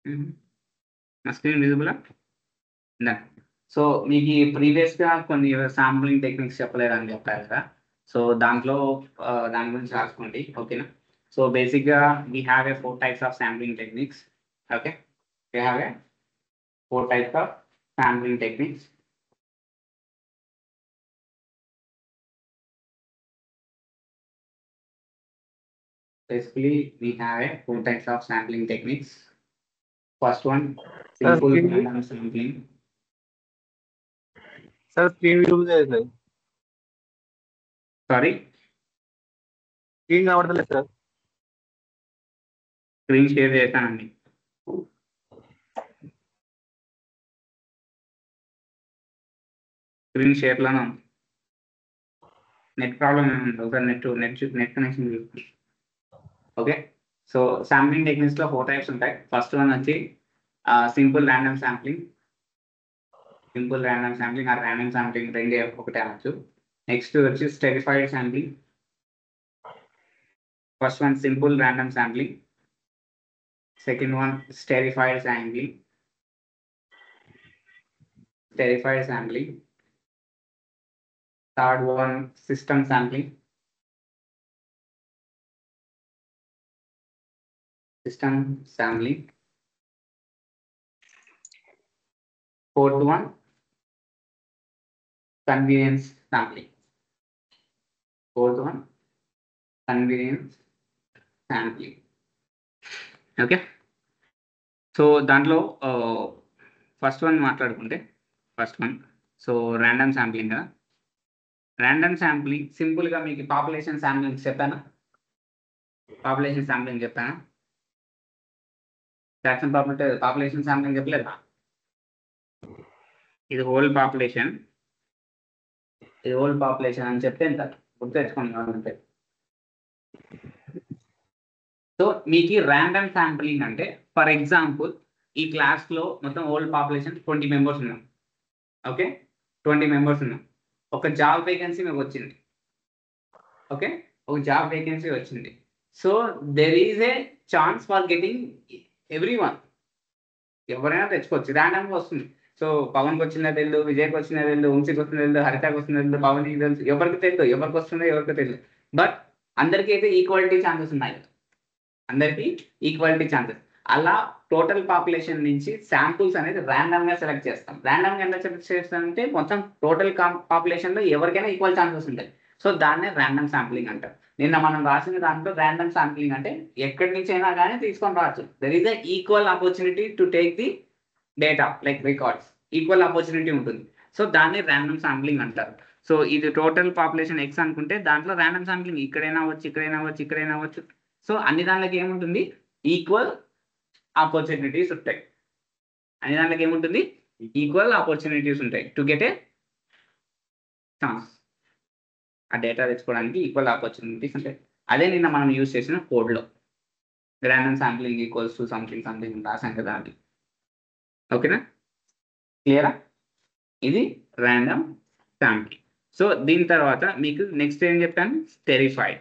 నా screen విజిబులా? Done. So మీకు ప్రీవియస్గా కొన్ని శాంప్లింగ్ టెక్నిక్స్ చెప్పలేదని చెప్పారు కదా. సో దాంట్లో దాని గురించి రాసుకోండి, ఓకేనా. సో బేసిక్గా we have a 4 types of sampling techniques. Okay, we have a 4 types of sampling techniques. Basically, we have a 4 types of sampling techniques. First one, simple random sampling. Sir, screen view is Sorry, screen కావడలేదు సార్. Screen share చేశానండి. స్క్రీన్ షేర్లోనే ఉంది. Net problem ఏముంది, ఒకసారి net connection చూసుకోండి. Okay, so sampling టెక్నిక్స్లో 4 types ఉంటాయి. ఫస్ట్ వన్ వచ్చి simple random sampling. Simple random sampling ఆ ర్యాండమ్ శాంప్లింగ్ రెండే ఒకటే అనొచ్చు. నెక్స్ట్ వచ్చి stratified sampling. First one simple random sampling, second one stratified sampling. Third one system sampling. Fourth one, convenience sampling. Okay, so దాంట్లో first one మాట్లాడుకుంటే so random sampling కదా. Random sampling సింపుల్గా మీకు population sampling చెప్పాను. Jackson population sampling చెప్పలేదా? ఇది whole population అని చెప్తే ఎంత గుర్తు తెచ్చుకోండి కావాలంటే. సో మీకు ర్యాండమ్ శాంప్లింగ్ అంటే ఫర్ ఎగ్జాంపుల్ ఈ క్లాస్లో మొత్తం హోల్ పాపులేషన్ 20 members ఉన్నాం. ఓకే, 20 members ఉన్నాం. ఒక జాబ్ వేకెన్సీ మీకు వచ్చింది. ఓకే, ఒక జాబ్ వేకెన్సీ వచ్చింది. So there is a chance for getting everyone. ఎవరైనా తెచ్చుకోవచ్చు, ర్యాండమ్గా వస్తుంది. సో పవన్కి వచ్చిందో తెలియదు, విజయ్కి వచ్చిందో తెలియదు, వంశీకి వస్తుందో తెలియదు, హరితకి వస్తుందో తెలియదు, పవన్కి తెలుసు, ఎవరికి తెలియదు, ఎవరికి వస్తుందో ఎవరికి తెలియదు. బట్ అందరికీ అయితే ఈక్వాలిటీ ఛాన్సెస్ ఉన్నాయి. అలా టోటల్ పాపులేషన్ నుంచి శాంపుల్స్ అనేది ర్యాండమ్గా సెలెక్ట్ చేస్తాం. ర్యాండమ్గా ఎలా సెలెక్ట్ చేస్తామంటే మొత్తం టోటల్ పాపులేషన్లో ఎవరికైనా ఈక్వల్ ఛాన్సెస్ ఉంటాయి. సో దాన్నే ర్యాండమ్ శాంప్లింగ్ అంటారు. నిన్న మనం రాసిన దాంట్లో ర్యాండమ్ శాంప్లింగ్ అంటే ఎక్కడి నుంచి అయినా కానీ తీసుకొని రావచ్చు. There is the equal opportunity to take the data like records, equal opportunity ఉంటుంది. సో దాన్ని ర్యాండమ్ శాంప్లింగ్ అంటారు. సో ఇది టోటల్ పాపులేషన్ ఎక్స్ అనుకుంటే దాంట్లో ర్యాండమ్ శాంప్లింగ్ ఇక్కడైనా అవ్వచ్చు. సో అన్ని దాంట్లోకి ఏముంటుంది, ఈక్వల్ ఆపర్చునిటీస్ ఉంటాయి. To get a chance. ఆ డేటా తెచ్చుకోవడానికి ఈక్వల్ ఆపర్చునిటీస్ ఉంటాయి. అదే నిన్న మనం యూజ్ చేసిన కోడ్లో random sampling equals to something రాసాం కదా అది. ఓకేనా, క్లియరా? ఇది ర్యాండమ్ శాంప్లింగ్. సో దీని తర్వాత మీకు నెక్స్ట్ ఏం చెప్పాను, స్టెరిఫైడ్.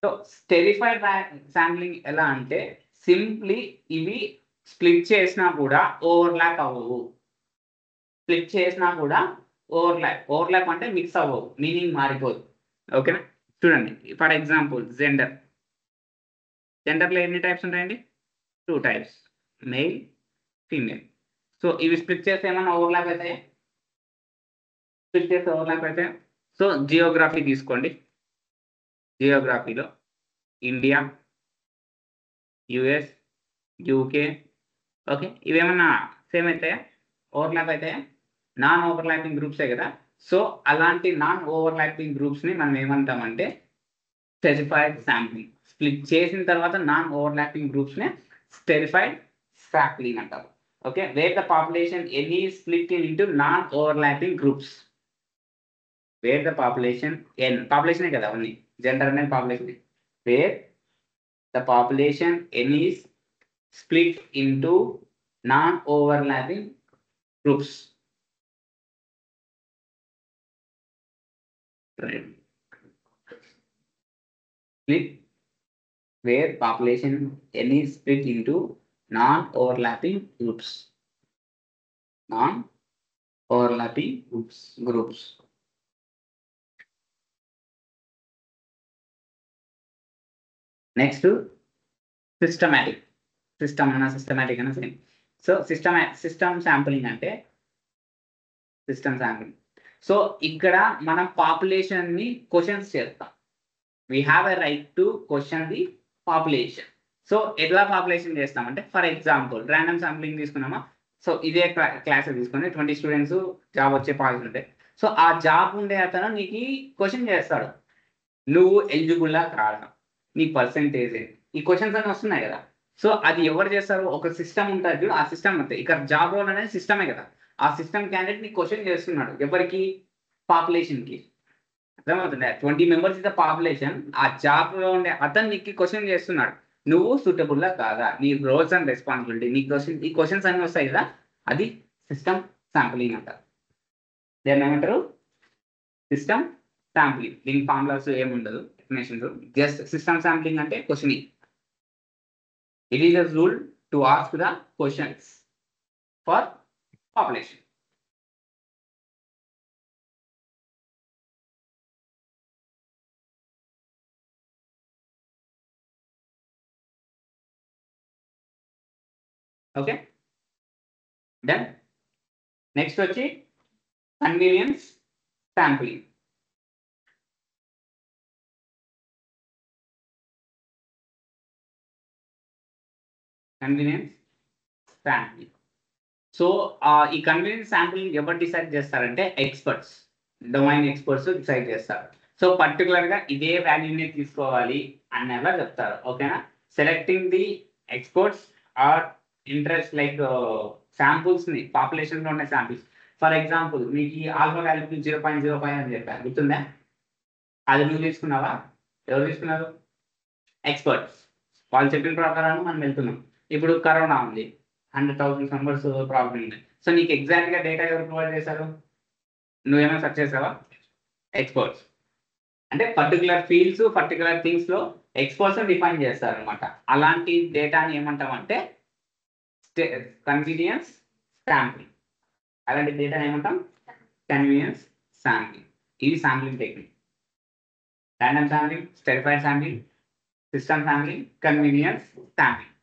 సో స్టెరిఫైడ్ శాంప్లింగ్ ఎలా అంటే సింప్లీ ఇవి స్ప్లిట్ చేసినా కూడా ఓవర్లాప్ అవ్వవు. ఓవర్లాప్ అంటే మిక్స్ అవ్వవు, మీనింగ్ మారిపోదు. ఓకేనా, చూడండి ఫర్ ఎగ్జాంపుల్ జెండర్లో ఎన్ని టైప్స్ ఉంటాయండి? 2 types, మేల్ ఫీమేల్. సో ఇవి స్ప్లిట్ చేస్తే ఏమన్నా ఓవర్లాప్ అవుతాయి? సో జియోగ్రఫీ తీసుకోండి. జియోగ్రఫీలో ఇండియా, యుఎస్, యూకే, ఓకే, ఇవేమన్నా సేమ్ అవుతాయా, ఓవర్లాప్ అవుతాయా? నాన్ ఓవర్లాపింగ్ గ్రూప్సే కదా. సో అలాంటి నాన్ ఓవర్లాపింగ్ గ్రూప్స్ని మనం ఏమంటామంటే స్టెరిఫైడ్ శాంప్లింగ్. స్ప్లిట్ చేసిన తర్వాత నాన్ ఓవర్లాపింగ్ గ్రూప్స్ని స్టెరిఫైడ్ శాంప్లింగ్ అంటారు. Okay, where the population n is split into non overlapping groups. Where the population పాపులేషనే కదా ఉంది, జెండర్ అనేది population. Where the population n is split into non overlapping groups. where population n is split into non-overlapping groups. Non-overlapping groups. Next, systematic. Systematic and same. So system sampling ante system sampling. So ikkada mana population ni questions chestam. We have a right to question the population. So ఎట్లా population చేస్తామంటే for example random sampling తీసుకున్నామా. So ఇదే class తీసుకుని 20 students job వచ్చే points ఉంటాయి. So ఆ job ఉండే అతను నీకు క్వశ్చన్ చేస్తాడు, నువ్వు ఎలిజిబుల్లా కాదా, నీ పర్సెంటేజ్ ఈ క్వశ్చన్స్ అన్నీ వస్తున్నాయి కదా. సో అది ఎవరు చేస్తారు, ఒక సిస్టమ్ ఉంటుంది చూడు, ఆ సిస్టమ్ అంతే. ఇక్కడ జాబ్ రోల్ అనేది సిస్టమే కదా, ఆ సిస్టమ్ క్యాండిడేట్ నీ క్వశ్చన్ చేస్తున్నాడు. ఎవరికి, పాపులేషన్కి. అర్థమవుతుందా? 20 మెంబర్స్ ఇస్ ద పాపులేషన్. ఆ జాబ్ లో ఉండే అతను నీకు క్వశ్చన్ చేస్తున్నాడు, నువ్వు సూటబుల్లా కాదా, నీ రోల్స్ అండ్ రెస్పాన్సిబిలిటీ, నీ ఈ క్వశ్చన్స్ అన్ని వస్తాయి కదా, అది సిస్టమ్ శాంప్లింగ్ అంటారు. దాన్ని ఏమంటారు, సిస్టమ్ శాంప్లింగ్. దీని ఫార్ములాస్ ఏముండదు, ఎక్స్ప్లెనేషన్స్, జస్ట్ సిస్టమ్ శాంప్లింగ్ అంటే questioning. It is a rule to ask the questions for population. Okay done. Next వచ్చి convenience sampling. Convenience sampling. So ఈ కన్వీనియన్స్ శాంప్లింగ్ ఎవరు డిసైడ్ చేస్తారంటే ఎక్స్పర్ట్స్, డొమైన్ ఎక్స్పర్ట్స్ డిసైడ్ చేస్తారు. So పర్టికులర్గా ఇదే వాల్యూని తీసుకోవాలి అనేలా చెప్తారు. ఓకేనా. Selecting the experts are interest like శాంపుల్స్ని, పాపులేషన్లో ఉన్న శాంపుల్స్. ఫర్ ఎగ్జాంపుల్ మీకు ఈ ఆల్ఫా వాల్యూ 0.05 అని చెప్పాను, గుర్తుందా? అది నువ్వు తీసుకున్నావా, ఎవరు తీసుకున్నారు? ఎక్స్పర్ట్స్. వాళ్ళు చెప్పిన ప్రకారం మనం వెళ్తున్నాం. ఇప్పుడు కరోనా ఉంది, 100,000 మెంబర్స్ ప్రాబ్లం ఉంది. సో నీకు ఎగ్జాక్ట్గా డేటా ఎవరు ప్రొవైడ్ చేశారు? నువ్వేమైనా సెర్చ్ చేసావా? ఎక్స్పర్ట్స్. అంటే పర్టికులర్ ఫీల్డ్స్, పర్టికులర్ థింగ్స్లో ఎక్స్పర్ట్స్ డిఫైన్ చేస్తారు అనమాట. అలాంటి డేటాని ఏమంటామంటే కన్వీనియన్స్ శాంప్లింగ్. అలాంటి డేటాని ఏమంటాం? Convenience sampling. ఇది sampling technique. Random sampling, stratified sampling, system sampling, convenience sampling.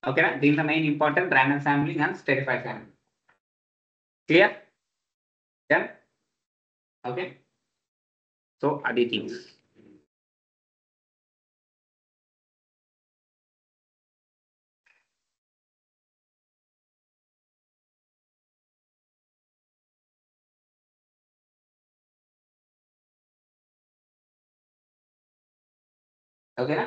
ఓకేనా. దీంట్లో main important random sampling and stratified sampling. Clear? Okay. So అది థింగ్స్. ఓకేనా.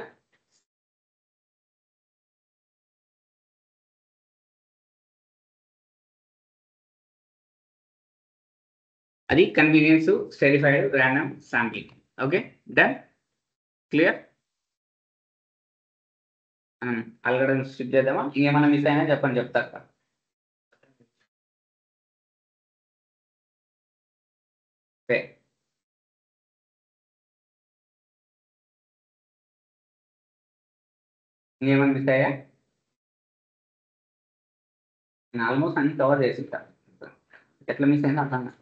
అది convenience, stratified, random sampling. Okay done. Clear. అల్గడం స్టిక్ చేద్దామా? ఇంకేమైనా miss అయినా చెప్పండి, చెప్తా. ఇంకేమైనా మిస్ అయ్యా? నేను ఆల్మోస్ట్ అన్ని కవర్ చేసి ఎట్లా మిస్ అయిందో అర్థం కాదు.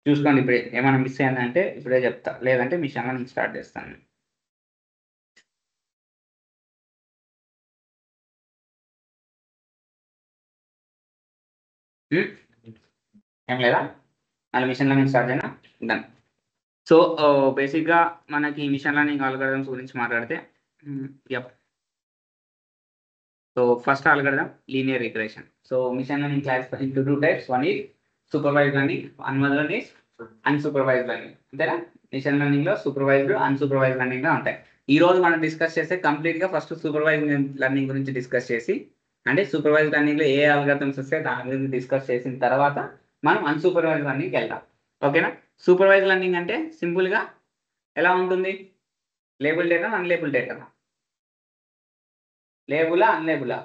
చూసుకోండి, ఇప్పుడే ఏమైనా మిస్ అయిందంటే ఇప్పుడే చెప్తా, లేదంటే మీ ఛానల్ స్టార్ట్ చేస్తాను. ఏం లేదా? మళ్ళీ మిషన్ లెర్నింగ్ స్టార్ట్ అయినా డన్. సో బేసిక్గా మనకి మిషన్ లెర్నింగ్ ఆల్గరిథమ్స్ గురించి మాట్లాడితే, so first algorithm linear regression. So machine learning classify into 2 types. One is supervised learning, another is unsupervised learning. అంతేనా? మిషన్ లెర్నింగ్ లో సూపర్వైజ్డ్ అన్సూపర్వైజ్డ్ లెర్నింగ్ గా ఉంటాయి. ఈ రోజు మనం డిస్కస్ చేస్తే కంప్లీట్ గా ఫస్ట్ సూపర్వైజ్డ్ లెర్నింగ్ గురించి డిస్కస్ చేసి, అంటే సూపర్వైజ్డ్ లెర్నింగ్ లో ఏ అల్గారిథమ్స్ వస్తే దాని గురించి డిస్కస్ చేసిన తర్వాత మనం అన్సూపర్వైజ్డ్ లెర్నింగ్కి వెళ్దాం. ఓకేనా? సూపర్వైజ్డ్ లెర్నింగ్ అంటే సింపుల్ గా ఎలా ఉంటుంది? లేబుల్ డేటా, అన్లేబుల్ డేటా, లేబులా అన్లేబులా?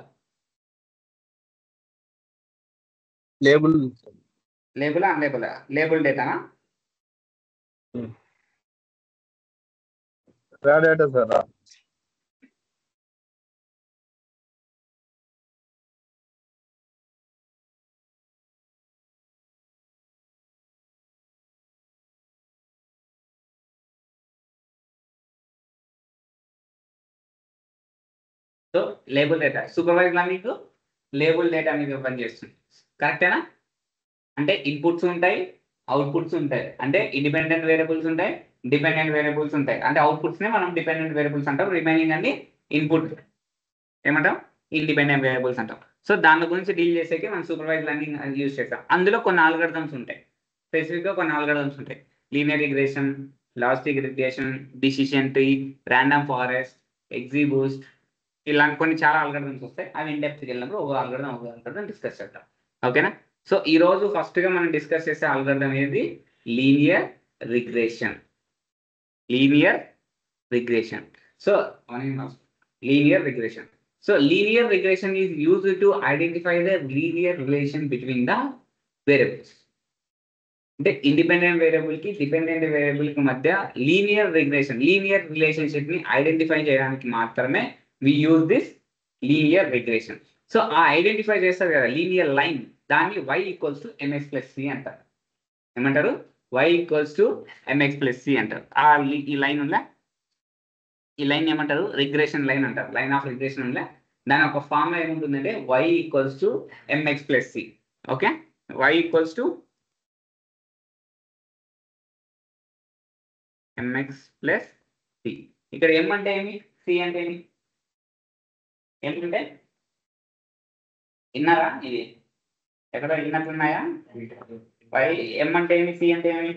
లేబుల్ లేబులా అన్లేబులా? లేబుల్ డేటానా? Data sir. So label data supervise learning label data మీద పనిచేస్తుంది. కరెక్టేనా? అంటే ఇన్పుట్స్ ఉంటాయి, అవుట్పుట్స్ ఉంటాయి. అంటే ఇండిపెండెంట్ వేరియబుల్స్ ఉంటాయి, డిపెండెంట్ వేరియబుల్స్ ఉంటాయి. అంటే అవుట్పుట్స్ నే మనం డిపెండెంట్ వేరియబుల్స్ అంటాం, రిమైనింగ్ అన్ని ఇన్పుట్ ఏమంటాం? ఇండిపెండెంట్ వేరియబుల్స్ అంటాం. సో దాని గురించి డీల్ చేసేకి మనం సూపర్వైజ్ లెర్నింగ్ యూజ్ చేస్తాం. అందులో కొన్ని ఆల్గరిథమ్స్ ఉంటాయి, స్పెసిఫిక్గా కొన్ని ఆల్గరిథమ్స్ ఉంటాయి. Linear regression, logistic regression, decision tree, random forest, XGBoost, ఇలాంటి కొన్ని చాలా ఆల్గరిథమ్స్ వస్తాయి. అవి ఇన్ డెప్త్కి వెళ్ళినప్పుడు ఒక ఆల్గరిథం డిస్కస్ చేద్దాం. ఓకేనా? సో ఈ రోజు ఫస్ట్ గా మనం డిస్కస్ చేసే ఆల్గరిథం ఏది? Linear regression. Linear regression. So linear regression. So linear regression is used to identify the linear relation between the variables. అంటే ఇండిపెండెంట్ వేరియబుల్ కి డిపెండెంట్ వేరియబుల్ కి మధ్య లీనియర్ రిలేషన్షిప్ ని ఐడెంటిఫై చేయడానికి మాత్రమే we use this linear regression. So ఆ identify చేస్తారు కదా లీనియర్ లైన్, దాన్ని y equals to mx plus c అంటారు. ఏమంటారు? y equals to mx plus c అంటారు. ఈ లైన్ ఉందా? ఈ లైన్ ఏమంటారు? రిగ్రెషన్ లైన్ అంటారు. లైన్ ఆఫ్ రిగ్రెషన్ ఉందా? దాని ఒక ఫార్ములా ఏముంటుందంటే y equals to mx plus c. Okay, y equals to mx plus c. ఇక్కడ m అంటే ఏమి, సి అంటే ఏమి? ఏమిటంటే విన్నారా? ఇది ఎక్కడ విన్నట్లున్నాయా? y m అంటే ఏమి, సి అంటే ఏమి?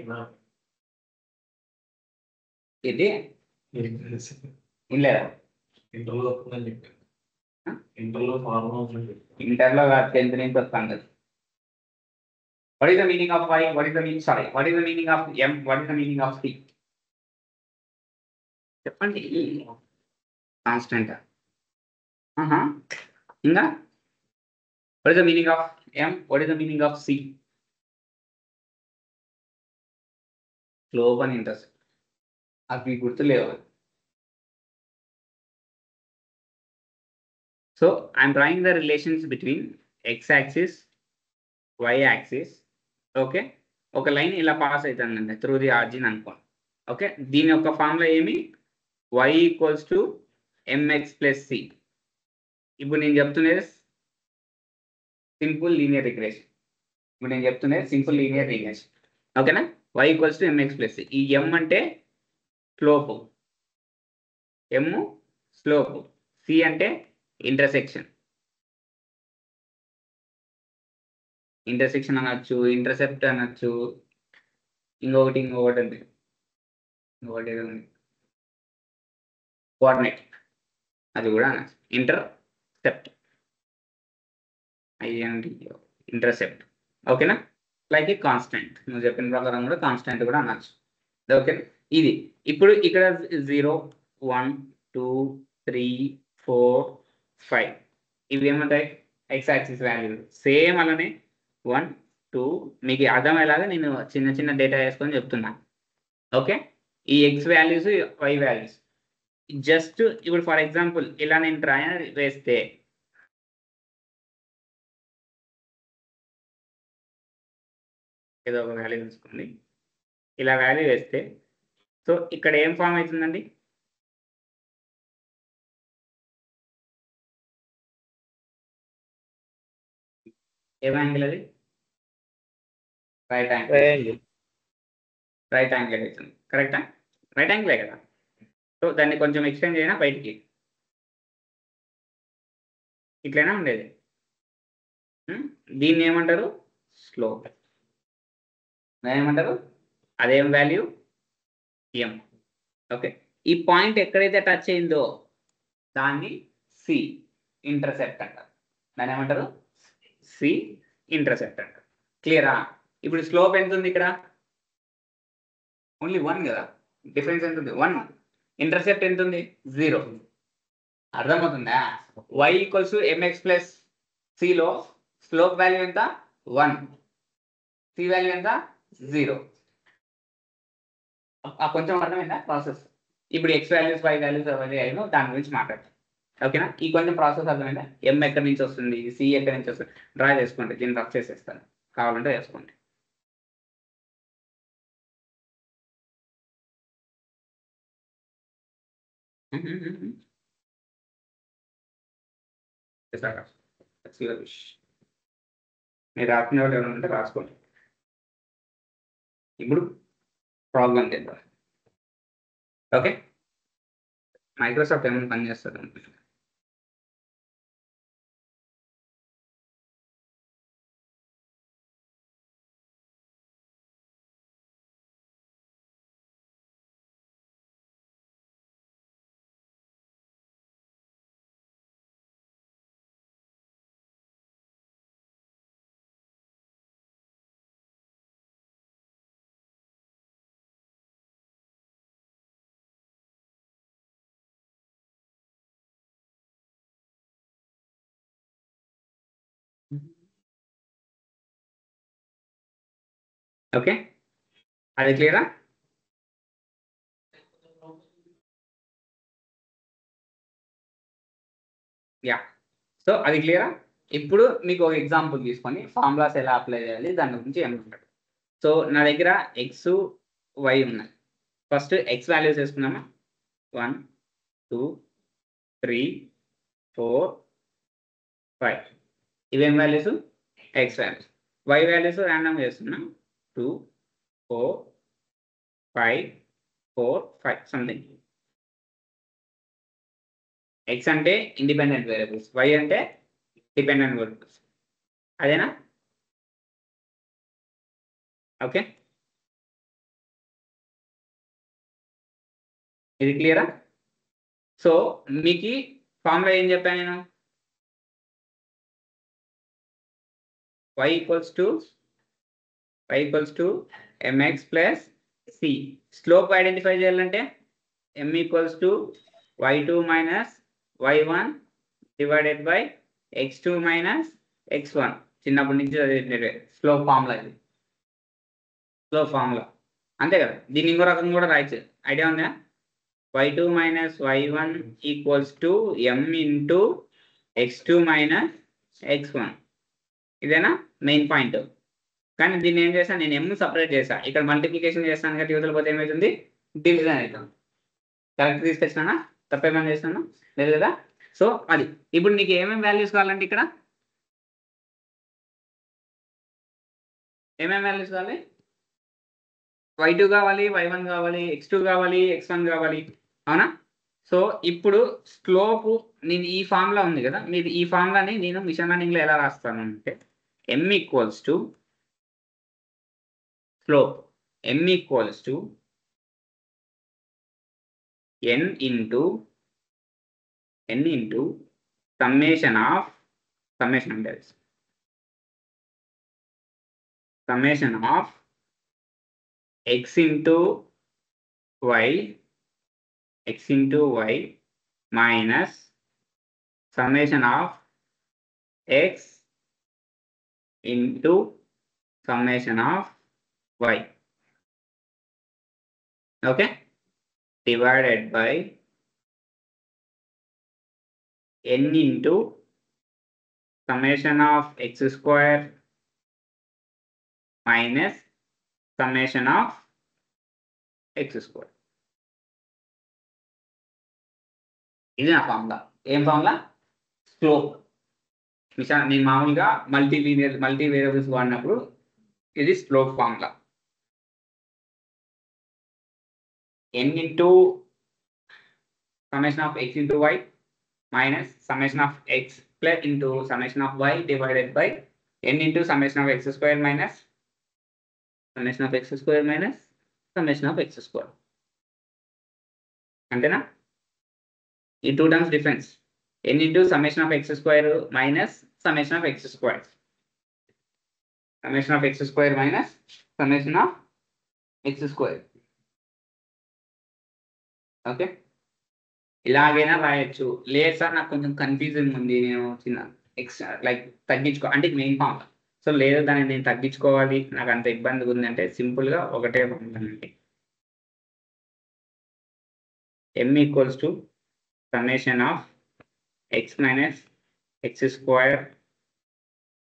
ఇది ఇన్లేదా? ఇంటర్లో కాదు, 10th నుంచి వస్తాను కదా. What is the meaning of y? What is the meaning? Sorry, what is the meaning of m? What is the meaning of c? చెప్పండి. కాన్స్టెంట్. ఇంకా what is the meaning of m? What is the meaning of c? Slope అని interest అవి గుర్తులేవు. So I'm drawing the relations between x axis, y axis. Okay, ఒక line ఇలా pass అవుతుందండి through the origin అనుకోండి. Okay, దీని యొక్క formula ఏమి? y equals to mx plus c. ఇప్పుడు నేను చెప్తున్నది సింపుల్ లీనియర్ రిగ్రెషన్. ఓకేనా? y equals to mx plus c. ఈ m అంటే స్లోప్, m స్లోప్, c అంటే ఇంటర్సెక్షన్ అనొచ్చు, ఇంటర్సెప్ట్ అనొచ్చు, ఇంకొకటి ఉంది, కోఆర్డినేట్, అది కూడా అనొచ్చు. Intercept, intercept. ఓకేనా? లైక్ ఏ కాన్స్టెంట్, నువ్వు చెప్పిన ప్రకారం కూడా కాన్స్టెంట్ కూడా అనొచ్చు. ఓకే, ఇది ఇప్పుడు ఇక్కడ 0, 1, 2, 3, 4, 5 ఇవి ఏమంటాయి? X axis value. సేమ్ అలానే 1, 2 మీకు అర్థమయ్యేలాగా నేను చిన్న చిన్న డేటా వేసుకొని చెప్తున్నా. ఓకే, ఈ x values, y values just ఇప్పుడు ఫర్ ఎగ్జాంపుల్ ఇలా నేను ట్రయల్ వేస్తే ఏదో ఒక వాల్యూ తీసుకోండి, ఇలా వాల్యూ వేస్తే సో ఇక్కడ ఏం ఫామ్ అవుతుందండి? ఏం యాంగిల్ అది? రైట్ యాంగిల్ అవుతుంది. కరెక్టా? రైట్ యాంగిలే కదా. సో దాన్ని కొంచెం ఎక్స్టెండ్ చేయనా బయటికి, ఇట్లైనా ఉండేది. దీన్ని ఏమంటారు? స్లోప్. ఏమంటారు? అదేం వాల్యూ? ఎం. ఓకే, ఈ పాయింట్ ఎక్కడైతే టచ్ అయిందో దాన్ని సి ఇంటర్సెప్ట్ అంటారు. దాన్ని ఏమంటారు? సి ఇంటర్సెప్ట్ అంటారు. క్లియరా? ఇప్పుడు స్లోప్ ఎంత ఉంది ఇక్కడ? ఓన్లీ 1 కదా, డిఫరెన్స్ ఎంత ఉంది? 1. ఇంటర్సెప్ట్ ఎంత ఉంది? 0. అర్థమవుతుందా? y = mx ప్లస్ సిలో స్లోప్ వాల్యూ ఎంత? 1. సి వాల్యూ ఎంత? 0. కొంచెం అర్థమైందా ప్రాసెస్? ఇప్పుడు x వాల్యూస్ y వాల్యూస్ అవన్నీ అయినో దాని గురించి మాట్లాడతాం. ఓకేనా? ఈ కొంచెం ప్రాసెస్ అర్థమైందా? m ఎక్కడి నుంచి వస్తుంది, సి ఎక్కడి నుంచి వస్తుంది డ్రా చేసుకోండి. దీన్ని రఫ్ చేసేస్తాను, కావాలంటే వేసుకోండి. మీరు రాసుకునే వాళ్ళు ఎవరైనా ఉంటే రాసుకోండి. ఇప్పుడు ప్రాబ్లం చేద్దాం. ఓకే, మైక్రోసాఫ్ట్ ఏమైనా పని చేస్తుంది అనుకుంటున్నాను. ఓకే, అది క్లియరా? యా, సో అది క్లియరా? ఇప్పుడు మీకు ఒక ఎగ్జాంపుల్ తీసుకొని ఫార్ములాస్ ఎలా అప్లై చేయాలి దాని గురించి ఏమంటారు. సో నా దగ్గర ఎక్స్ వై ఉన్నాయి. ఫస్ట్ ఎక్స్ వాల్యూస్ వేసుకున్నామా? 1 2 3 4 5. ఇవేం వాల్యూస్? X values. Y values random చేస్తున్నాం. 2 4 5 4 5 సంథింగ్. ఎక్స్ అంటే ఇండిపెండెంట్ వేరియబుల్స్, వై అంటే డిపెండెంట్ వేరియబుల్స్. అదేనా? ఓకే, ఇది క్లియరా? సో మీకు ఫార్ములా ఏం చెప్పాను నేను? y = mx plus c. Slope identify చేయాలంటే m = y2 minus y1 divided by x2 minus x1. చిన్నప్పటి నుంచి చదివే స్లోప్ ఫార్ములా ఇది. స్లోప్ ఫార్ములా అంతే కదా. దీన్ని ఇంకో రకం కూడా రాయచ్చు. ఐడియా ఉందా? y2 minus y1 = m into x2 minus x1. ఇదేనా మెయిన్ పాయింట్. కానీ దీన్ని ఏం చేశాను నేను? m సపరేట్ చేశాను. ఇక్కడ మల్టిప్లికేషన్ చేస్తాను కాబట్టి యువతల పోతే ఏమవుతుంది? డివిజన్ అవుతుంది. కరెక్ట్ తీసుకొచ్చినా? తప్పేమని చేస్తాను? లేదు కదా. సో అది ఇప్పుడు నీకు ఏమేమి వాల్యూస్ కావాలంటే ఇక్కడ ఏమేమి వాల్యూస్ కావాలి? y2 కావాలి, y1 కావాలి, x2 కావాలి, x1 కావాలి. అవునా? సో ఇప్పుడు స్లోప్ నేను ఈ ఫార్ములా ఉంది కదా, మీరు ఈ ఫార్ములాని నేను మిషన్ లెర్నింగ్లో ఎలా రాస్తాను అంటే m = slope m = n into summation of x into y minus summation of x into summation of y. Okay, divided by n into summation of x² minus summation of x². ఇది నా formula. ఏం formula? Slope. నేను మామూలుగా multi variables వాడినప్పుడు ఇది slope formula. n into summation of x into y minus summation of x plus into summation of y divided by n into summation of x² minus summation of x² అంతేనా? ఈ 2 terms difference n into summation of x square minus summation of x square. Summation of x square minus summation of x square. Okay, ఇలాగైనా రాయొచ్చు. లేదు sir నాకు కొంచెం confusion ఉంది, నేను చిన్న ఎక్స్ట్రా లైక్ తగ్గించుకో అంటే మెయిన్ ఫామ్. సో లేదు దాన్ని నేను తగ్గించుకోవాలి, నాకు అంత ఇబ్బందిగా ఉంది అంటే సింపుల్గా ఒకటే ఉంటుందండి. m equals to summation of x minus x square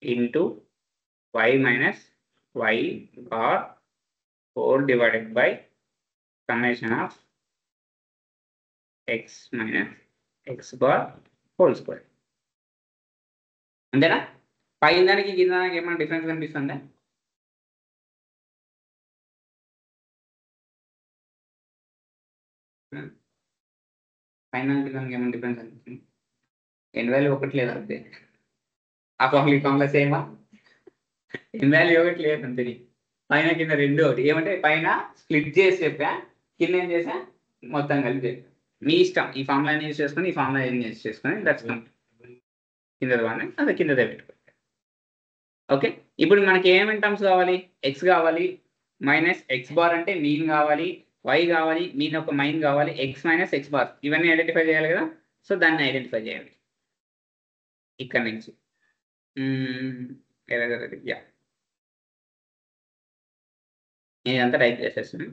into y minus y bar 4 divided by summation of x minus x bar whole square. అంతేనా? పైన దానికి కింద దానికి ఏమైనా డిఫరెన్స్ కనిపిస్తుందా? పైన దానికి దానికి ఏమైనా డిఫరెన్స్ కనిపిస్తుంది? ఎన్ వాల్యూ ఒకటి లేదు అంతే. ఆ ఫార్ములా ఈ ఫార్ములా సేమా? ఎన్ వాల్యూ ఒకటి లేదు అంతే. పైన కింద రెండు ఒకటి. ఏమంటే పైన స్ప్లిట్ చేసి చెప్పా, కింద ఏం చేసా మొత్తం కలిపి చెప్పా. మీ ఇష్టం, ఈ ఫార్ములా యూజ్ చేసుకొని ఈ ఫార్ములా యూజ్ చేసుకొని దట్స్ కింద వాడిని అదే కిందదే పెట్టుకో. ఓకే, ఇప్పుడు మనకి ఏమేమి టర్మ్స్ కావాలి? ఎక్స్ కావాలి, మైనస్ ఎక్స్ బార్ అంటే మీన్ కావాలి, వై కావాలి, మీన్ ఒక మైన్ కావాలి, ఎక్స్ మైనస్ ఎక్స్ బార్ ఇవన్నీ ఐడెంటిఫై చేయాలి కదా. సో దాన్ని ఐడెంటిఫై చేయాలి ఇక్కడ నుంచి. యా, ఇదంతా టైప్ చేసేస్తాను.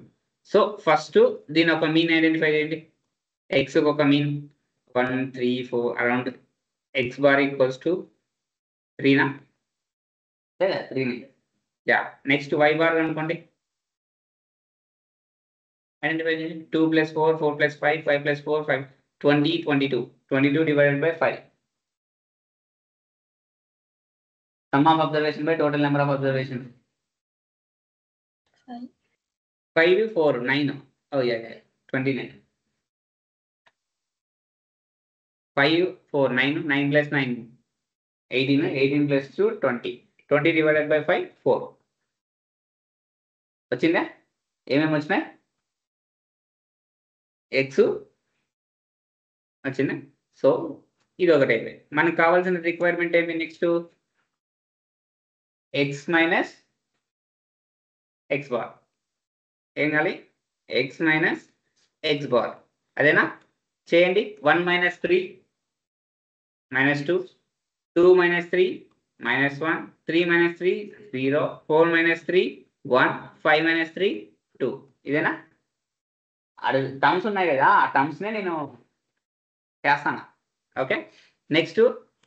సో ఫస్ట్ దీని ఒక మీన్ ఐడెంటిఫై చేయండి. ఎక్స్ ఒక mean 1 3 4 around x bar equals to 3నా? 3. యా, నెక్స్ట్ వై బార్ అనుకోండి. ఐడెంటిఫై చేయండి. 2 + 4 4 + 5 5 + 4 5 20 22 22 divided by 5. Some of observation by total number of observation. 5 4 9. Oh yeah, 29. 5 4 9 9 + 9 18 18 + 2 20 20 divided by 5 4 వచ్చిందా? ఏమేమి వచ్చినాయి? ఎక్స్ వచ్చిందా? సో ఇది ఒకటి అయిపోయింది. మనకు కావాల్సిన రిక్వైర్మెంట్ ఏమి? Next X minus x bar. ఏం కావాలి? X minus x bar. అదేనా? చేయండి. 1 - 3 -2 2 - 3 -1 3 - 3 0 4 - 3 1 5 - 3 2. ఇదేనా? అది టర్మ్స్ ఉన్నాయి కదా, ఆ టర్మ్స్నే నేను చేస్తాను. Okay, next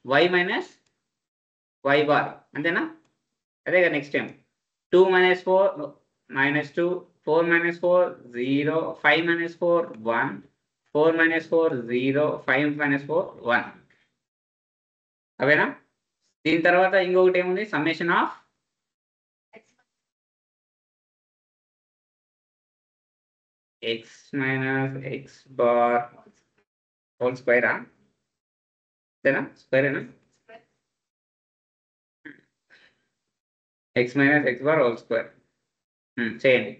y minus y bar అంతేనా? అదే కదా నెక్స్ట్ టైం. 2 - 4 -2 4 - 4 0 5 - 4 1 4 - 4 0 5 - 4 1. అవేనా? దీని తర్వాత ఇంకొకటి ఏముంది? Summation of x minus x bar whole స్క్వేరా? అంతేనా? స్క్వేరేనా? X minus x bar whole square చేయండి.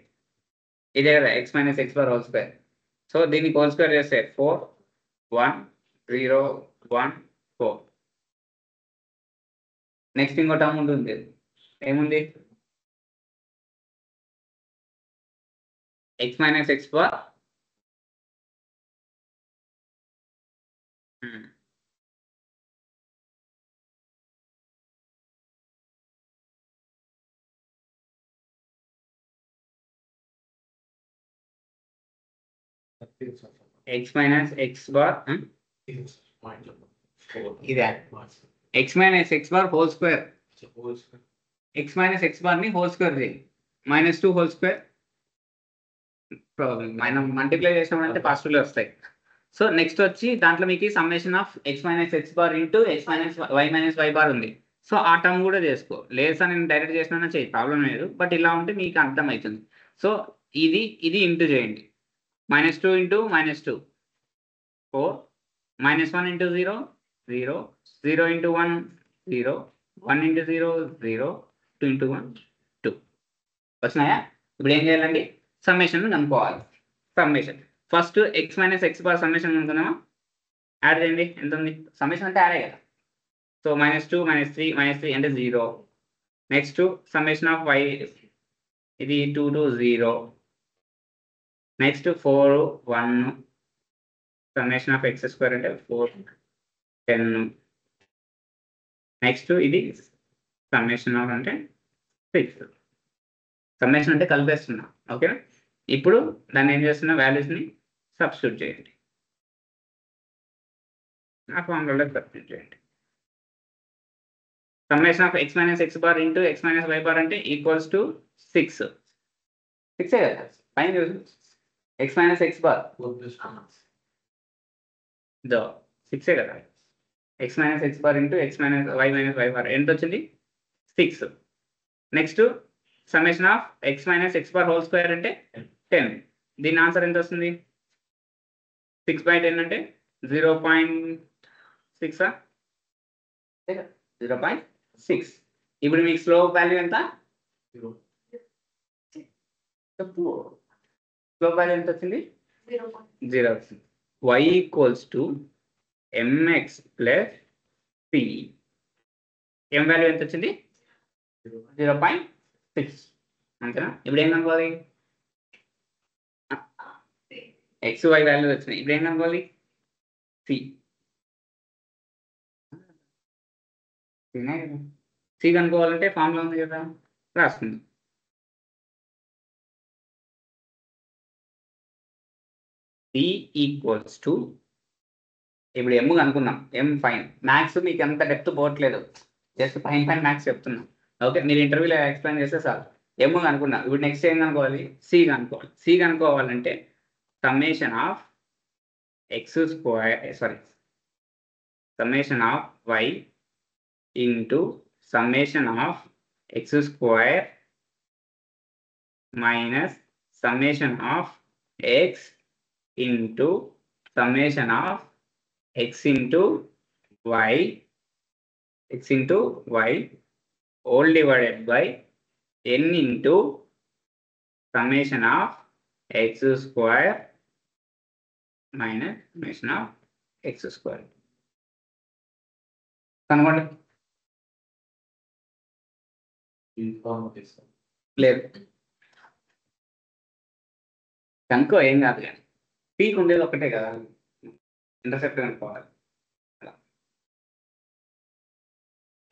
ఇదే కదా x minus x bar whole square. So దీనికి హోల్ స్క్వేర్ చేస్తే 4 1 0 1 4. నెక్స్ట్ ఇంకో టర్మ్ ఉంటుంది. ఏముంది? X minus x bar x minus x bar ఇదే x minus x bar whole square. X minus x bar ని హోల్ స్క్వేర్ చేయి. -2 whole square. మనం multiply చేసినామంటే పాజిటివ్లో వస్తాయి. సో నెక్స్ట్ వచ్చి దాంట్లో మీకు summation of x minus x bar into x minus y bar ఉంది. సో ఆ టర్మ్ కూడా చేసుకో. లేదు సార్ నేను డైరెక్ట్ చేసినా చేయి, ప్రాబ్లం లేదు. బట్ ఇలా ఉంటే మీకు అర్థమవుతుంది. సో ఇది ఇంటూ చేయండి. -2 into -2 4 -1 into 0 0 0 into 1 0 1 into 0 0 2 into 1 2. వచ్చినాయా? ఇప్పుడు ఏం చేయాలండి? సమ్మేషన్ కనుక్కోవాలి. Summation first x minus x bar summation అనుకుందామా? యాడ్ చేయండి. ఎంత ఉంది? సమ్మేషన్ అంటే యాడే కదా. సో -2 -3 అంటే 0. నెక్స్ట్ సమ్మేషన్ ఆఫ్ y ఇది 2 to 0. Next 4 1. Summation of x square అంటే 4 10. నెక్స్ట్ ఇది సమ్మేషన్ ఆఫ్ అంటే 6. సమ్మేషన్ అంటే కలిపేస్తున్నా. ఓకేనా? ఇప్పుడు దాన్ని ఏం చేస్తున్నా, వాల్యూస్ని సబ్స్టిట్యూట్ చేయండి. ఆ ఫార్ములాలో సబ్స్టిట్యూట్ చేయండి. Summation of x minus x bar into x minus y bar అంటే ఈక్వల్స్ టు 6. 6 కదా పైన చూసి ఎక్స్ మైనస్ ఎక్స్ బార్ 6 కదా. X minus x bar into x minus y bar ఎంత వచ్చింది? 6. Next summation of x minus x bar whole square అంటే 10. దీని answer ఎంత వస్తుంది? 6/10 అంటే 0.6. 0.6. ఇప్పుడు మీకు స్లోప్ వాల్యూ ఎంత? స్లోప్ వాల్యూ ఎంత వచ్చింది? 0 వచ్చింది. y equals to mx plus p. m value ఎంత వచ్చింది? 0.6. అంతేనా? ఇప్పుడు ఏం కనుక్కోవాలి? ఎక్స్ వై వాల్యూ వచ్చినాయి. ఇప్పుడు ఏం కనుక్కోవాలి? సి కనుక్కోవాలంటే ఫార్ములా ఉంది కదా, రాసుకుందాం. సి ఈక్వల్స్ టు, ఇప్పుడు ఎమ్ కనుక్కున్నాం. ఎమ్ ఫైన్. మ్యాథ్స్ మీకు ఎంత డెప్త్ పోవట్లేదు, జస్ట్ ఫైన్ మ్యాథ్స్ చెప్తున్నాం. ఓకే, మీరు ఇంటర్వ్యూలో ఎక్స్ప్లెయిన్ చేస్తే సార్ ఎమ్ కనుక్కున్నాం. ఇప్పుడు నెక్స్ట్ ఏం కనుక్కోవాలి? సి కనుక్కోవాలి. సి కనుక్కోవాలంటే summation of x square summation of y into summation of x square minus summation of x into summation of x into y whole divided by n into summation of x square minus summation of x square. కనుకోండి. లేదు కనుక్కో, ఏం కాదు. కానీ peak ఉండేది ఒకటే కదా, intercept కనుక్కోవాలి.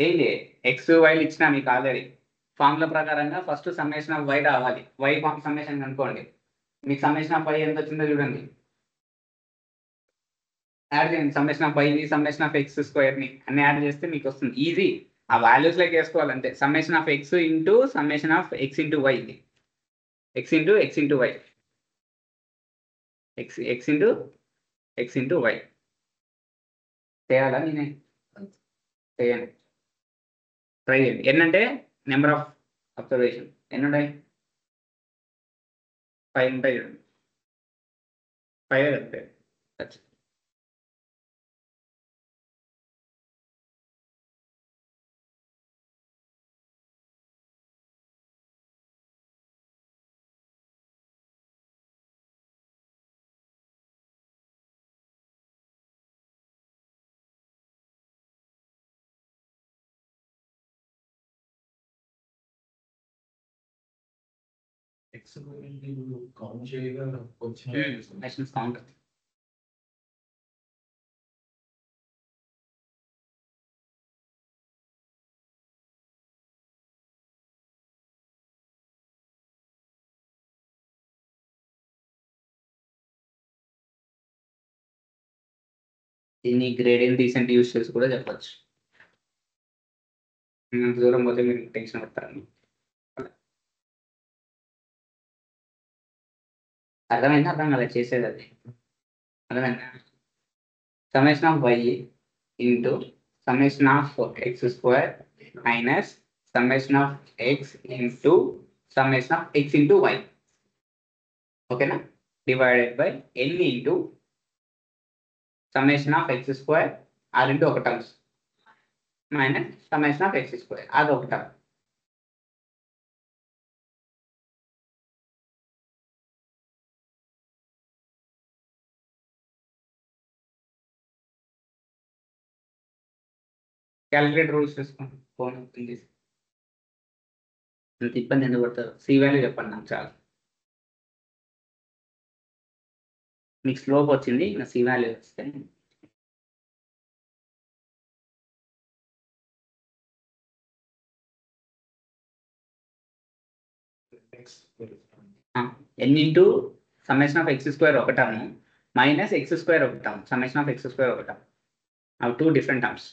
ఏంటి ఎక్స్ వైలు ఇచ్చినా మీకు ఆల్రెడీ ఫార్ములా ప్రకారంగా ఫస్ట్ సమ్మేషన్ ఆఫ్ వై రావాలి. వై సమ్మేషన్ కనుక్కోండి. మీకు సమ్మేషన్ ఆఫ్ వై ఎంత వచ్చిందో చూడండి, యాడ్ చేయండి. Summation of y summation of ఎక్స్ స్క్వేర్ని అన్ని యాడ్ చేస్తే మీకు వస్తుంది. ఈజీ. ఆ వాల్యూస్లోకి వేసుకోవాలంటే summation of x into summation of x into y, x into y, x into y చేయాలా? నేనే చేయండి, ట్రై చేయండి. ఎన్నంటే నెంబర్ ఆఫ్ అబ్జర్వేషన్ ఎన్ని ఉంటాయి? 5 ఉంటాయి చూడండి. 5 చెప్తే కౌంట్ చేయగా వచ్చిన కౌంట్ దీన్ని గ్రేడియంట్ డీసెంట్ యూస్ చేసి కూడా చెప్పచ్చు. అంత దూరం పోతే మీరు టెన్షన్ పడతారని. అర్థమైందా? అర్థం కదా చేసేది అది? అర్థమైందా? Summation of y into summation of x square minus summation of x into summation of x into y. ఓకేనా? Divided by n into summation of x square or into ఒక terms minus summation of x square అది ఒక term. Calculator rules చేసుకోండి. Phone తీసి అంత ఇబ్బంది ఎందుకు పడతారు? సి వాల్యూ చెప్పండి నాకు చాలు. మీకు స్లోప్ వచ్చింది, ఇంకా సి వాల్యూ వస్తే n into summation of x square ఒక టర్మ్ మైనస్ ఎక్స్ స్క్వేర్ ఒక term, summation of x square ఒక టర్మ్. అవి 2 డిఫరెంట్ టర్మ్స్.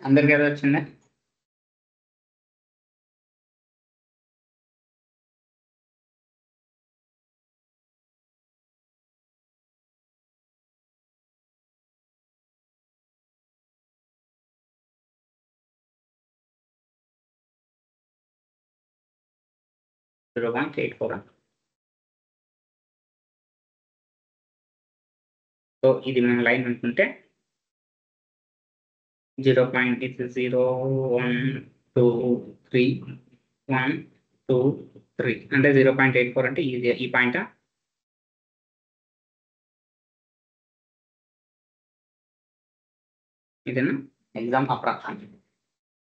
అందరికి ఏదో వచ్చిందా? సో ఇది మన లైన్ అనుకుంటే 0.0123123 అంటే 0.84 అంటే ఈ పాయింట్ ఇదేనా ఎగ్జామ్ అప్రాక్సిమేట్.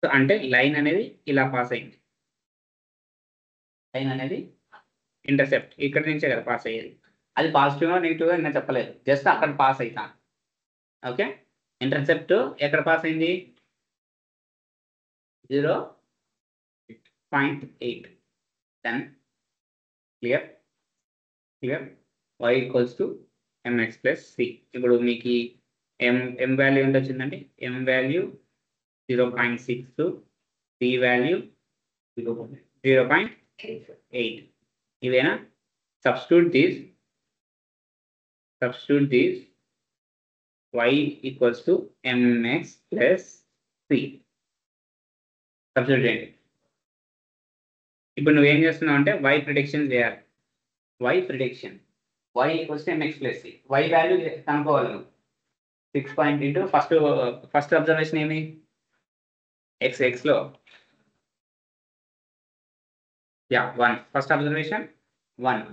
సో అంటే లైన్ అనేది ఇలా పాస్ అయింది. లైన్ అనేది ఇంటర్సెప్ట్ ఇక్కడ నుంచే కదా పాస్ అయ్యేది. అది పాజిటివ్గా నెగిటివ్గా నేను చెప్పలేదు, జస్ట్ అక్కడ పాస్ అవుతాను. ఓకే, ఇంటర్సెప్ట్ ఎక్కడ పాస్ అయింది? 0.8. Then clear y equals to mx plus c. ఇప్పుడు మీకు m వాల్యూ ఎంత వచ్చిందండి? m value 0.6, c value 0.8. ఇదేనా? substitute this y equals to mx plus c. Substitute చేయండి. ఇప్పుడు నువ్వేం చేస్తున్నావు అంటే y ప్రిడిక్షన్ చేయాలి. y prediction y equals to mx plus c. y value కనుక్కోవాలి నువ్వు. 6 పాయింట్ ఇంటూ ఫస్ట్ అబ్జర్వేషన్ ఏమి? x లో 1. First observation 1.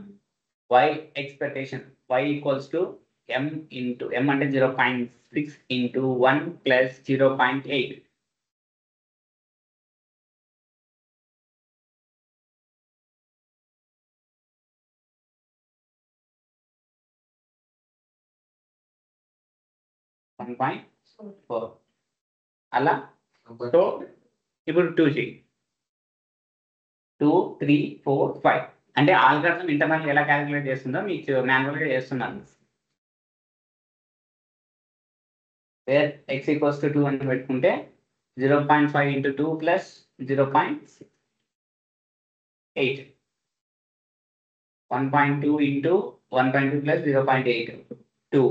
y expectation y equals to m into m అంటే 0.6 ఇంటూ 1 ప్లస్ 0.8. అలా. సో ఇప్పుడు 2 చేయి. 2, 3, 4, 5 అంటే ఆల్గరిథం ఇంటర్నల్ ఎలా క్యాలిక్యులేట్ చేస్తుందో మీకు మాన్యువల్గా చేస్తున్నాను. వేర్ x ఈక్వల్స్ టు 2 అని పెట్టుకుంటే 0.5 into 2 plus 0.8. 1.2 into 1.2 plus 0.8. 2.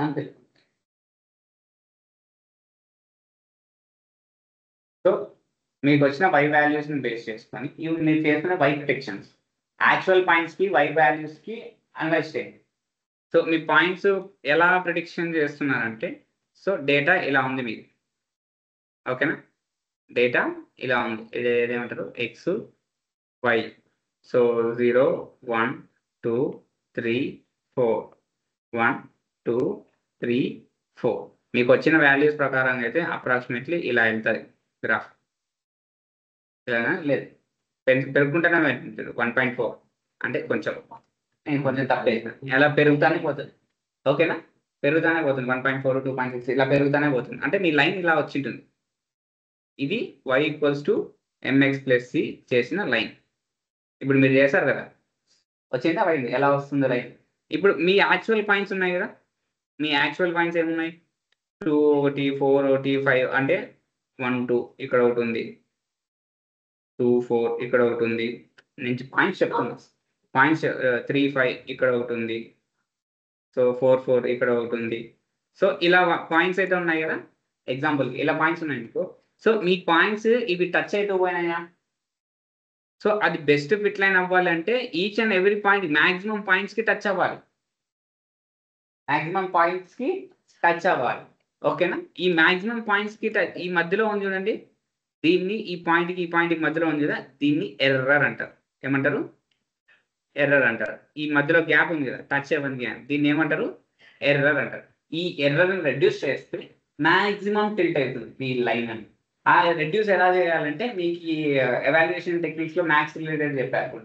అంతే. సో మీకు వచ్చిన y వాల్యూస్ ని బేస్ చేసుకొని ఇవి మీరు చేస్తున్న y ప్రిడిక్షన్స్ యాక్చువల్ పాయింట్స్ కి y వాల్యూస్ కి అనలైజ్ చేయండి. సో మీ పాయింట్స్ ఎలా ప్రిడిక్షన్ చేస్తున్నారంటే సో డేటా ఇలా ఉంది మీది, ఓకేనా? డేటా ఇలా ఉంది, ఏదేమంటారు ఎక్స్ వై. సో 0 1 2 3 4 1 2 3 4 మీకు వచ్చిన వాల్యూస్ ప్రకారం అయితే అప్రాక్సిమేట్లీ ఇలా వెళ్తుంది గ్రాఫ్. ఇలానా లేదు పెరుగుకుంటూనే వెళ్తుంది 1.4 అంటే కొంచెం తప్పే ఎలా పెరుగుతానే పోతుంది, ఓకేనా? పెరుగుతానే పోతుంది 1.4 2.6 ఇలా పెరుగుతానే పోతుంది. అంటే మీ లైన్ ఇలా వచ్చింటుంది. ఇది y = mx + c చేసిన లైన్. ఇప్పుడు మీరు చేశారు కదా, వచ్చిందా y ఎలా వస్తుందో లైన్. ఇప్పుడు మీ యాక్చువల్ పాయింట్స్ ఉన్నాయి కదా, మీ యాక్చువల్ పాయింట్స్ ఏమున్నాయి 2 1 4 1 5 అంటే 1 2 ఇక్కడ ఒకటి ఉంది, 2 4 ఇక్కడ ఒకటి ఉంది. నేను పాయింట్స్ చెప్తున్నా. పాయింట్స్ 3 5 ఇక్కడ ఒకటి ఉంది. సో 4 4 ఇక్కడ ఒకటి ఉంది. సో ఇలా పాయింట్స్ అయితే ఉన్నాయి కదా, ఎగ్జాంపుల్ ఇలా పాయింట్స్ ఉన్నాయి మీకు. సో మీ పాయింట్స్ ఇవి టచ్ అయితే పోయినాయా? సో అది బెస్ట్ ఫిట్ లైన్ అవ్వాలంటే each and every point maximum points కి టచ్ అవ్వాలి, మాక్సిమం పాయింట్స్ కి టచ్ అవ్వాలి, ఓకేనా? ఈ మాక్సిమం పాయింట్స్ కి ఈ మధ్యలో ఉంది చూడండి, దీన్ని ఈ పాయింట్కి మధ్యలో ఉంది కదా, దీన్ని ఎర్రర్ అంటారు. ఏమంటారు? ఎర్రర్ అంటారు. ఈ మధ్యలో గ్యాప్ ఉంది కదా, టచ్ అవ్వని గ్యాప్, దీన్ని ఏమంటారు? ఎర్రర్ అంటారు. ఈ ఎర్రర్ని రెడ్యూస్ చేస్తే మాక్సిమం టిల్ట్ అవుతుంది మీ లైన్ అని. ఆ రెడ్యూస్ ఎలా చేయాలంటే మీకు ఈ ఎవాల్యుయేషన్ టెక్నిక్స్ లో మ్యాథ్స్ రిలేటెడ్ చెప్పారు.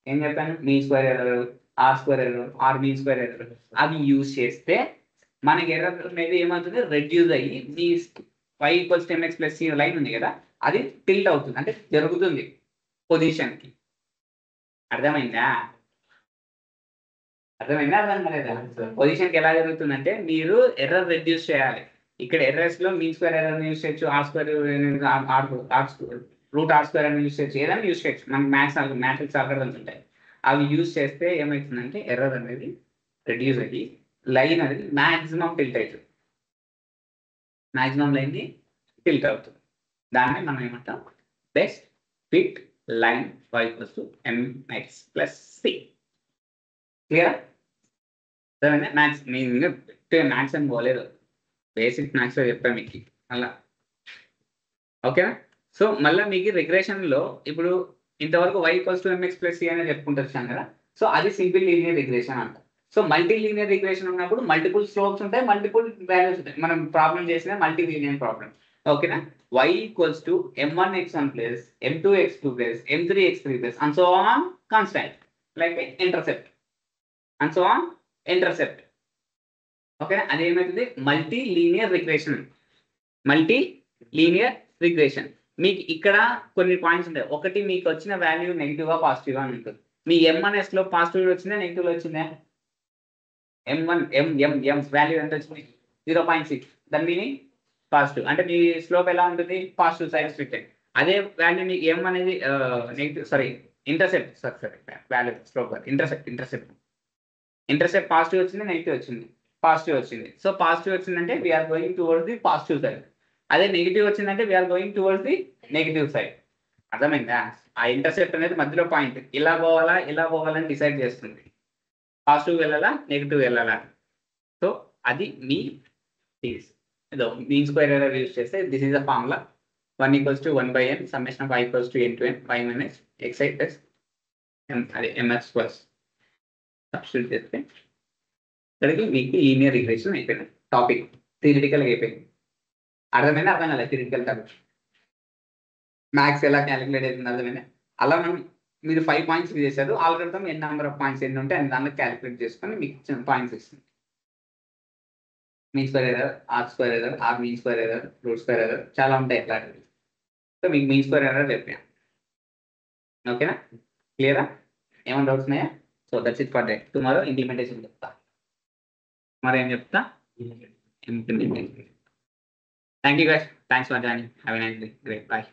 ఏం చెప్పాను? Mean square error, R square error, R mean square error, అవి యూజ్ చేస్తే మనకి ఎర్రర్ అనేది ఏమవుతుంది? రెడ్యూస్ అయ్యి మీ y = mx + c లైన్ ఉంది కదా, అది టిల్ట్ అవుతుంది, అంటే జరుగుతుంది పొజిషన్ కి. అర్థమైందా? అర్థం కాలేదా? పొజిషన్ కి ఎలా జరుగుతుందంటే మీరు ఎర్రర్ రెడ్యూస్ చేయాలి. ఇక్కడ ఎర్రర్స్ లో మీన్ స్క్వేర్ ఎర్రర్ యూస్ చేయొచ్చు, R square root R square అని యూస్ చేయొచ్చు, ఏదైనా యూస్ చేయొచ్చు. మనకి మ్యాథ్స్ ఆల్గరిథమ్స్ ఉంటాయి, అవి యూస్ చేస్తే ఏమవుతుందంటే ఎర్రర్ అనేది రెడ్యూస్ అయ్యి లైన్ అనేది మాక్సిమం టిల్ట్ అవుతుంది, మాక్సిమం లైన్ ని టిల్ట్ అవుతుంది. దాన్ని మనం ఏమంటాం? Best fit line y = mx + c. Clear? Maths maths అని పోలేదు, బేసిక్ మ్యాథ్స్ లో చెప్పాను మీకు మళ్ళా, ఓకేనా? సో మళ్ళీ మీకు రిగ్రెషన్ లో ఇప్పుడు ఇంతవరకు y = mx + c అనేది చెప్పుకుంటూ వచ్చాను కదా, సో అది సింపుల్ లీనియర్ రిగ్రెషన్ అంట. సో మల్టీ లీనియర్ రిగ్రెషన్ ఉన్నప్పుడు మల్టిపుల్ స్లోప్స్ ఉంటాయి, మల్టిపుల్ వాల్యూస్ ఉంటాయి. మనం ప్రాబ్లం చేసిన మల్టీ లీనియర్ ప్రాబ్లం, ఓకేనా? y = m1x1 + m2x2 + m3x3 and so on constant like intercept and so on intercept, ఓకేనా? అది ఏమవుతుంది? Multi linear regression. మీకు ఇక్కడ కొన్ని పాయింట్స్ ఉంటాయి. ఒకటి మీకు వచ్చిన వాల్యూ నెగిటివ్ గా పాజిటివ్ గా ఉంటుంది. మీ m1s లో పాజిటివ్ వచ్చిందా నెగిటివ్ లో వచ్చిందా? m1 m వాల్యూ ఎంత వచ్చింది? 0.6. దాని మీనింగ్ పాజిటివ్, అంటే మీ స్లోప్ ఎలా ఉంటుంది? Positive side restricted. అదే వాల్యూ మీకు m అనేది negative intercept value slope intercept positive వచ్చింది, నెగిటివ్ వచ్చింది, పాజిటివ్ వచ్చింది. సో పాజిటివ్ వచ్చిందంటే we're going towards the positive side. అదే నెగిటివ్ వచ్చిందంటే we're going towards the negative side. అర్థమైందా? ఆ ఇంటర్సెప్ట్ అనేది మధ్యలో పాయింట్, ఇలా పోవాలని డిసైడ్ చేస్తుంది, పాజిటివ్ వెళ్ళాలా నెగిటివ్ వెళ్ళాలా. సో అది మీ ఏదో మీన్ స్క్వేర్ ఎర్రర్ యూజ్ చేస్తే this is the formula 1 = 1/n summation of y = n to n y - xi + m అదే mx ప్లస్ సబ్స్టిట్యూట్ చేస్తే ఇక్కడికి మీకు లీనియర్ రిగ్రెషన్ అయిపోయింది. టాపిక్ థియరిటికల్ అయిపోయింది. అర్థమైందా? అర్థం కాలేదు? థియరిటికల్ టాపిక్ మ్యాథ్స్ ఎలా క్యాలిక్యులేట్ అవుతుంది అర్థమైందా? అలా మీరు 5 పాయింట్స్ చేశారు, ఆల్రెడీ ఎన్ని నెంబర్ ఆఫ్ పాయింట్స్ ఎన్ని ఉంటే దానిలో క్యాలిక్యులేట్ చేసుకొని మీకు పాయింట్స్ ఇస్తుంది. Mean square error, R square error, R mean square error, root square error చాలా ఉంటాయి ఇట్లాంటివి. సో మీకు మీన్ స్క్వేర్ ఎర్రర్ చెప్పాను. ఓకేనా, క్లియరా? ఏమైనా డౌట్స్ ఉన్నాయా? So that's it for day. Tomorrow implementation చెప్తా. మరి ఏం చెప్తా? Implementation. Thank you guys, thanks for joining. Have a nice day. Great, bye.